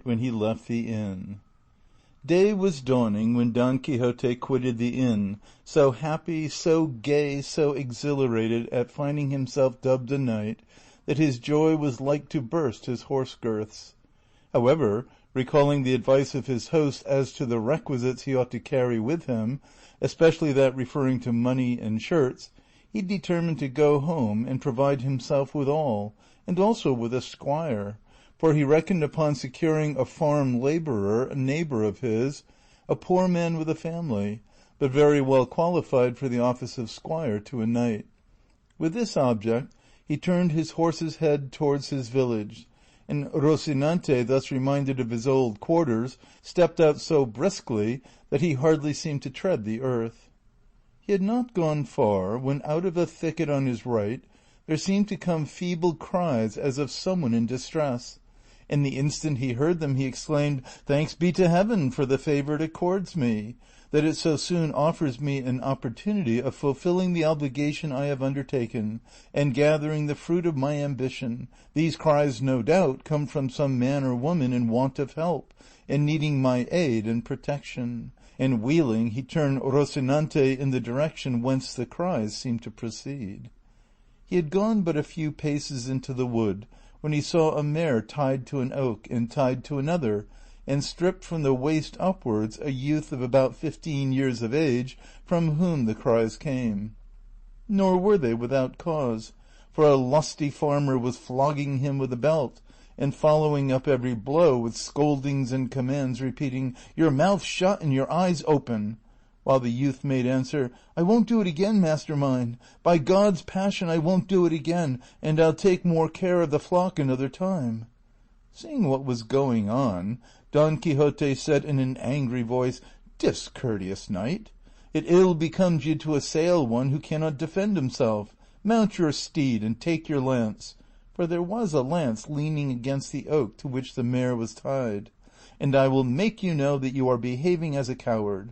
when he left the inn. Day was dawning when Don Quixote quitted the inn, so happy, so gay, so exhilarated at finding himself dubbed a knight, that his joy was like to burst his horse-girths. However, recalling the advice of his host as to the requisites he ought to carry with him, especially that referring to money and shirts, he determined to go home and provide himself with all, and also with a squire, for he reckoned upon securing a farm labourer, a neighbour of his, a poor man with a family, but very well qualified for the office of squire to a knight. With this object he turned his horse's head towards his village, and Rocinante, thus reminded of his old quarters, stepped out so briskly that he hardly seemed to tread the earth. He had not gone far when out of a thicket on his right there seemed to come feeble cries as of someone in distress, and the instant he heard them he exclaimed, "Thanks be to heaven for the favour it accords me, that it so soon offers me an opportunity of fulfilling the obligation I have undertaken, and gathering the fruit of my ambition. These cries, no doubt, come from some man or woman in want of help, and needing my aid and protection." And wheeling, he turned Rocinante in the direction whence the cries seemed to proceed. He had gone but a few paces into the wood, when he saw a mare tied to an oak, and tied to another, and stripped from the waist upwards a youth of about 15 years of age, from whom the cries came. Nor were they without cause, for a lusty farmer was flogging him with a belt, and following up every blow with scoldings and commands, repeating, "Your mouth shut and your eyes open," while the youth made answer, "I won't do it again, master mine. By God's passion I won't do it again, and I'll take more care of the flock another time." Seeing what was going on, Don Quixote said in an angry voice, "Discourteous knight, it ill becomes you to assail one who cannot defend himself. Mount your steed and take your lance," for there was a lance leaning against the oak to which the mare was tied, "and I will make you know that you are behaving as a coward."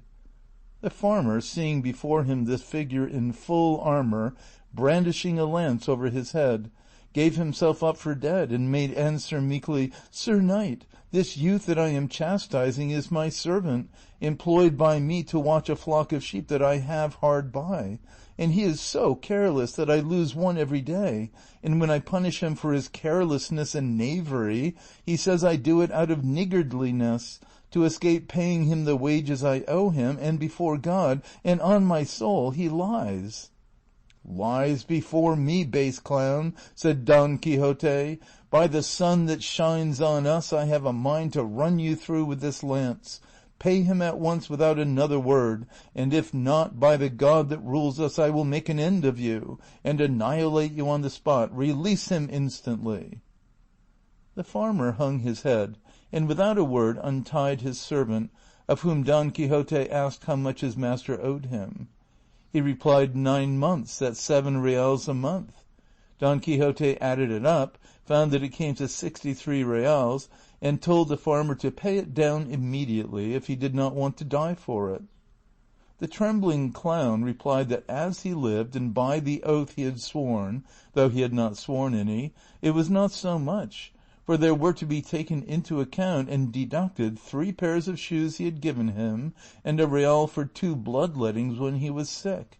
The farmer, seeing before him this figure in full armor, brandishing a lance over his head, gave himself up for dead, and made answer meekly, "Sir knight, this youth that I am chastising is my servant, employed by me to watch a flock of sheep that I have hard by, and he is so careless that I lose one every day, and when I punish him for his carelessness and knavery, he says I do it out of niggardliness, to escape paying him the wages I owe him, and before God, and on my soul, he lies." "Lies before me, base clown," said Don Quixote. "By the sun that shines on us, I have a mind to run you through with this lance. Pay him at once without another word, and if not, by the God that rules us, I will make an end of you, and annihilate you on the spot. Release him instantly." The farmer hung his head, and without a word untied his servant, of whom Don Quixote asked how much his master owed him. He replied 9 months, at 7 reals a month. Don Quixote added it up, found that it came to 63 reals, and told the farmer to pay it down immediately if he did not want to die for it. The trembling clown replied that as he lived and by the oath he had sworn, though he had not sworn any, it was not so much, for there were to be taken into account and deducted 3 pairs of shoes he had given him, and a real for 2 bloodlettings when he was sick.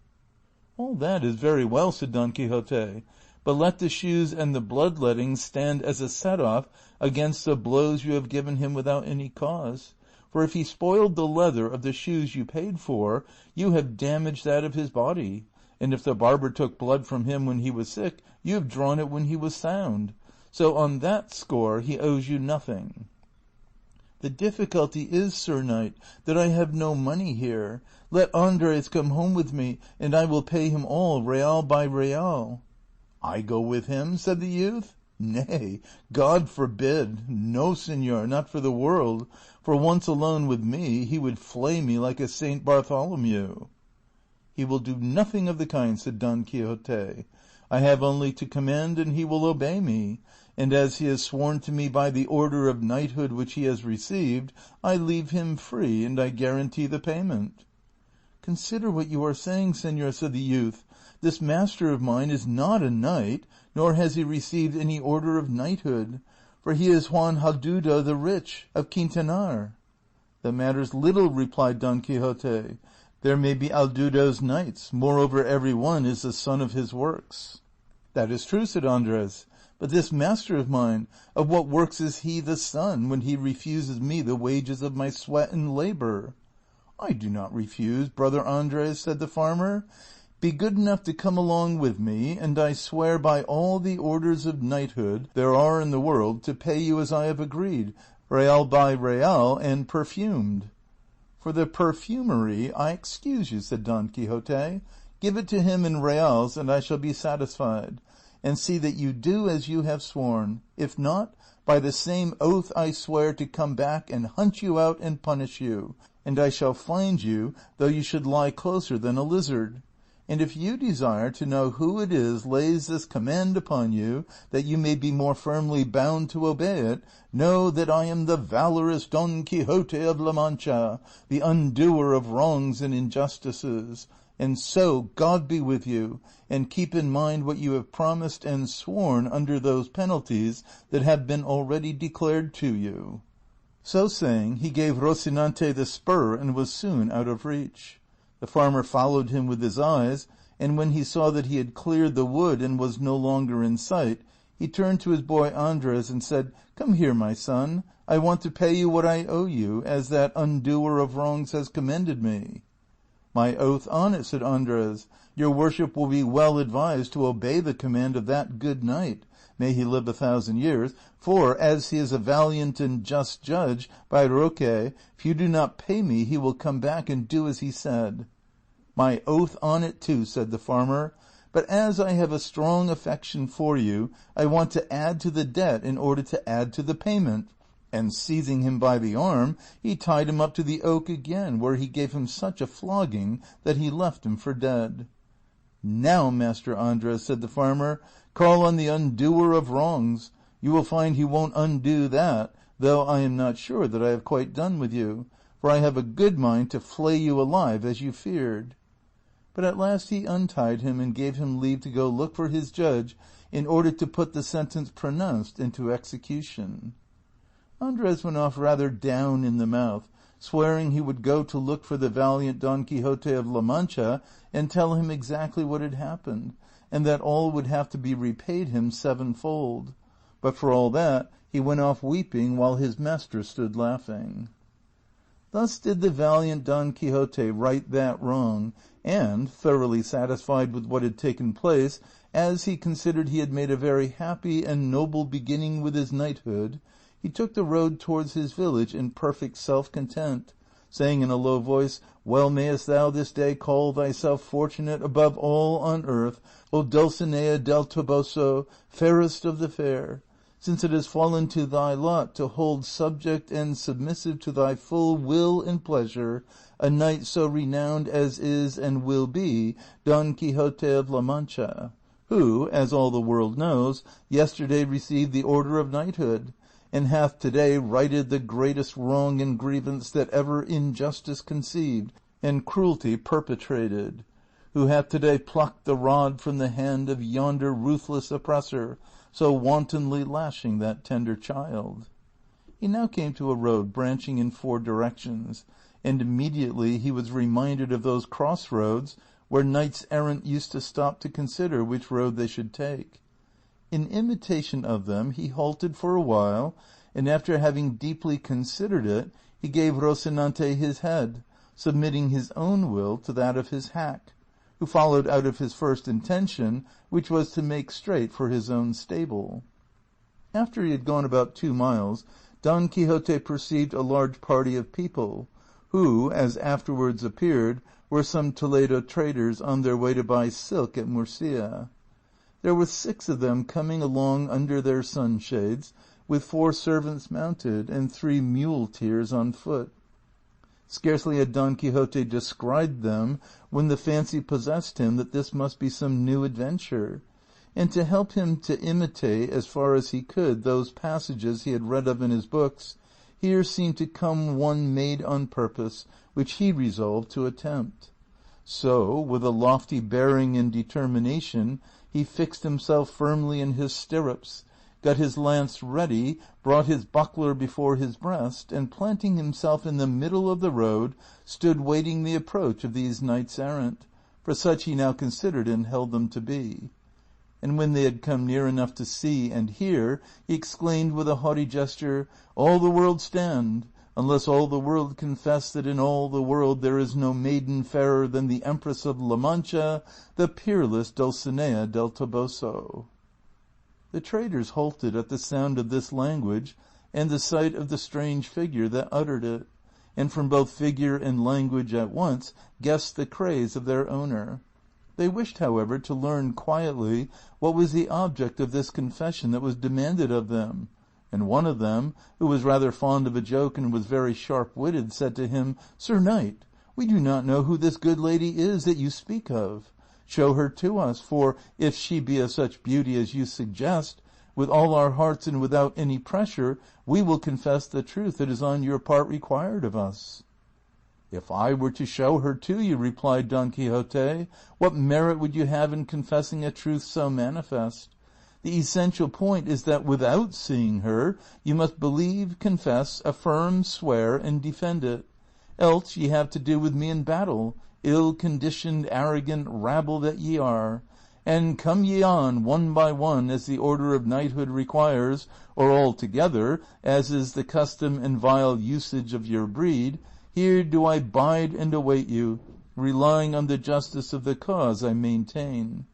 "All that is very well," said Don Quixote, "but let the shoes and the bloodlettings stand as a set-off against the blows you have given him without any cause, for if he spoiled the leather of the shoes you paid for, you have damaged that of his body, and if the barber took blood from him when he was sick, you have drawn it when he was sound. So on that score he owes you nothing." "The difficulty is, sir knight, that I have no money here. Let Andres come home with me, and I will pay him all, real by real." "I go with him?" said the youth. "Nay, God forbid! No, señor, not for the world, for once alone with me he would flay me like a Saint Bartholomew." "He will do nothing of the kind," said Don Quixote. "I have only to command and he will obey me, and as he has sworn to me by the order of knighthood which he has received, I leave him free, and I guarantee the payment." "Consider what you are saying, señor," said the youth. "This master of mine is not a knight, nor has he received any order of knighthood, for he is Juan Haldudo the rich, of Quintanar." "That matters little," replied Don Quixote. "There may be Haldudos knights; moreover, every one is the son of his works." "That is true," said Andres; "but this master of mine, of what works is he the son, when he refuses me the wages of my sweat and labor?" "I do not refuse, brother Andres," said the farmer. "Be good enough to come along with me, and I swear by all the orders of knighthood there are in the world to pay you as I have agreed, real by real, and perfumed." "For the perfumery I excuse you," said Don Quixote. "Give it to him in reals, and I shall be satisfied; and see that you do as you have sworn. If not, by the same oath I swear to come back and hunt you out and punish you, and I shall find you though you should lie closer than a lizard. And if you desire to know who it is lays this command upon you, that you may be more firmly bound to obey it, know that I am the valorous Don Quixote of La Mancha, the undoer of wrongs and injustices. And so God be with you, and keep in mind what you have promised and sworn under those penalties that have been already declared to you." So saying, he gave Rocinante the spur and was soon out of reach. The farmer followed him with his eyes, and when he saw that he had cleared the wood and was no longer in sight, he turned to his boy Andres and said, "Come here, my son, I want to pay you what I owe you, as that undoer of wrongs has commended me." "My oath on it," said Andres, "your worship will be well advised to obey the command of that good knight, may he live 1,000 years, for, as he is a valiant and just judge, by Roque, if you do not pay me he will come back and do as he said." "My oath on it too," said the farmer; "but as I have a strong affection for you, I want to add to the debt in order to add to the payment." And seizing him by the arm, he tied him up to the oak again, where he gave him such a flogging that he left him for dead. "Now, Master Andres," said the farmer, "call on the undoer of wrongs; you will find he won't undo that, though I am not sure that I have quite done with you, for I have a good mind to flay you alive as you feared." But at last he untied him and gave him leave to go look for his judge in order to put the sentence pronounced into execution. Andres went off rather down in the mouth, swearing he would go to look for the valiant Don Quixote of La Mancha and tell him exactly what had happened, and that all would have to be repaid him 7-fold; but for all that he went off weeping while his master stood laughing. Thus did the valiant Don Quixote right that wrong, and, thoroughly satisfied with what had taken place, as he considered he had made a very happy and noble beginning with his knighthood, he took the road towards his village in perfect self-content, saying in a low voice, "Well mayest thou this day call thyself fortunate above all on earth, O Dulcinea del Toboso, fairest of the fair, since it has fallen to thy lot to hold subject and submissive to thy full will and pleasure a knight so renowned as is and will be Don Quixote of La Mancha, who, as all the world knows, yesterday received the order of knighthood, and hath today righted the greatest wrong and grievance that ever injustice conceived and cruelty perpetrated, who hath today plucked the rod from the hand of yonder ruthless oppressor, so wantonly lashing that tender child." He now came to a road branching in 4 directions, and immediately he was reminded of those crossroads where knights errant used to stop to consider which road they should take. In imitation of them he halted for a while, and after having deeply considered it, he gave Rocinante his head, submitting his own will to that of his hack, who followed out of his first intention, which was to make straight for his own stable. After he had gone about 2 miles, Don Quixote perceived a large party of people, who, as afterwards appeared, were some Toledo traders on their way to buy silk at Murcia. There were 6 of them coming along under their sunshades, with 4 servants mounted and 3 muleteers on foot. Scarcely had Don Quixote descried them when the fancy possessed him that this must be some new adventure, and to help him to imitate as far as he could those passages he had read of in his books, here seemed to come one made on purpose, which he resolved to attempt. So, with a lofty bearing and determination, he fixed himself firmly in his stirrups, got his lance ready, brought his buckler before his breast, and planting himself in the middle of the road, stood waiting the approach of these knights errant, for such he now considered and held them to be. And when they had come near enough to see and hear, he exclaimed with a haughty gesture, "All the world stand, unless all the world confess that in all the world there is no maiden fairer than the Empress of La Mancha, the peerless Dulcinea del Toboso." The traders halted at the sound of this language and the sight of the strange figure that uttered it, and from both figure and language at once guessed the craze of their owner. They wished, however, to learn quietly what was the object of this confession that was demanded of them, and one of them, who was rather fond of a joke and was very sharp-witted, said to him, "Sir Knight, we do not know who this good lady is that you speak of. Show her to us, for if she be of such beauty as you suggest, with all our hearts and without any pressure, we will confess the truth that is on your part required of us." "If I were to show her to you," replied Don Quixote, "what merit would you have in confessing a truth so manifest? The essential point is that without seeing her, you must believe, confess, affirm, swear, and defend it. Else ye have to do with me in battle, ill-conditioned, arrogant rabble that ye are, and come ye on one by one as the order of knighthood requires, or all together, as is the custom and vile usage of your breed, here do I bide and await you, relying on the justice of the cause I maintain."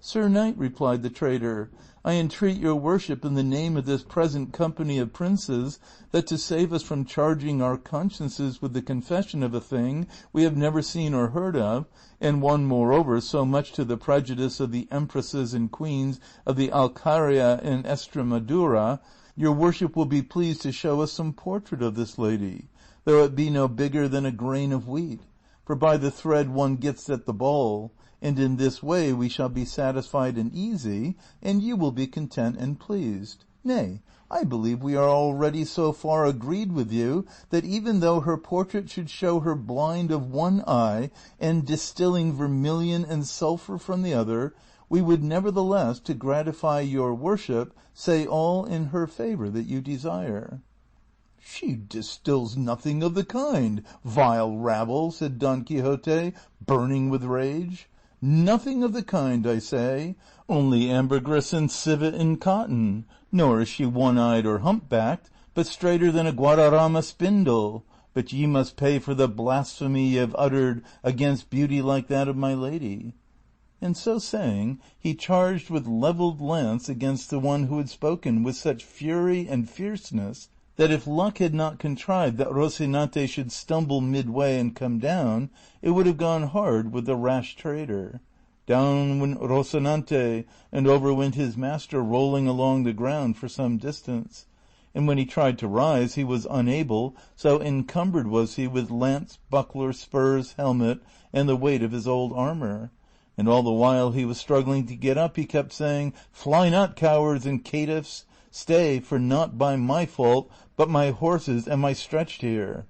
"Sir Knight," replied the trader, "I entreat your worship in the name of this present company of princes that to save us from charging our consciences with the confession of a thing we have never seen or heard of, and one moreover so much to the prejudice of the empresses and queens of the Alcarria and Estremadura, your worship will be pleased to show us some portrait of this lady, though it be no bigger than a grain of wheat, for by the thread one gets at the ball, and in this way we shall be satisfied and easy, and you will be content and pleased. Nay, I believe we are already so far agreed with you that even though her portrait should show her blind of one eye and distilling vermilion and sulphur from the other, we would nevertheless, to gratify your worship, say all in her favor that you desire." "She distills nothing of the kind, vile rabble," said Don Quixote, burning with rage. "Nothing of the kind, I say, only ambergris and civet in cotton, nor is she one-eyed or hump-backed, but straighter than a Guadarrama spindle. But ye must pay for the blasphemy ye have uttered against beauty like that of my lady." And so saying, he charged with levelled lance against the one who had spoken with such fury and fierceness that if luck had not contrived that Rocinante should stumble midway and come down, it would have gone hard with the rash trader. Down went Rocinante, and over went his master, rolling along the ground for some distance. And when he tried to rise, he was unable, so encumbered was he with lance, buckler, spurs, helmet, and the weight of his old armor. And all the while he was struggling to get up, he kept saying, "Fly not, cowards and caitiffs! Stay, for not by my fault, but my horses am I stretched here."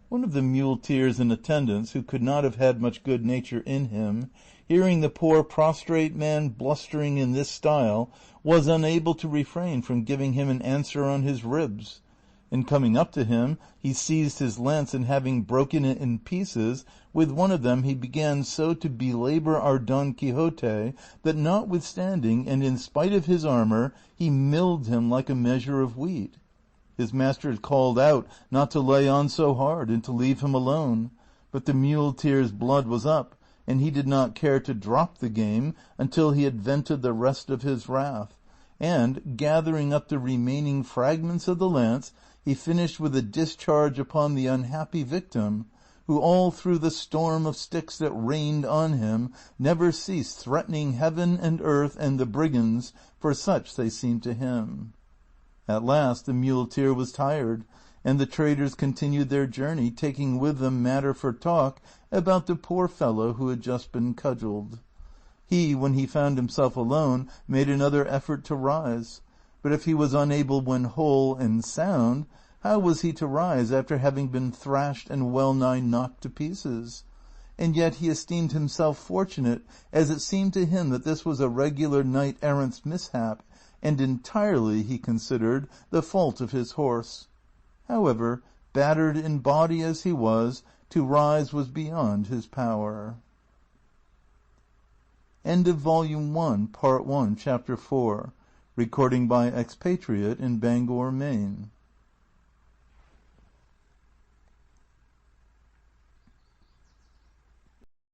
One of the muleteers in attendance, who could not have had much good nature in him, hearing the poor prostrate man blustering in this style, was unable to refrain from giving him an answer on his ribs. And coming up to him, he seized his lance, and having broken it in pieces, with one of them he began so to belabor our Don Quixote that notwithstanding and in spite of his armor, he milled him like a measure of wheat. His master called out not to lay on so hard and to leave him alone, but the muleteer's blood was up, and he did not care to drop the game until he had vented the rest of his wrath, and, gathering up the remaining fragments of the lance, he finished with a discharge upon the unhappy victim, who all through the storm of sticks that rained on him never ceased threatening heaven and earth and the brigands, for such they seemed to him. At last the muleteer was tired, and the traders continued their journey, taking with them matter for talk about the poor fellow who had just been cudgelled. He, when he found himself alone, made another effort to rise, but if he was unable when whole and sound, how was he to rise after having been thrashed and well-nigh knocked to pieces? And yet he esteemed himself fortunate, as it seemed to him that this was a regular knight-errant's mishap, and entirely, he considered, the fault of his horse. However, battered in body as he was, to rise was beyond his power. End of Volume 1, Part 1, Chapter 4. Recording by Expatriate in Bangor, Maine.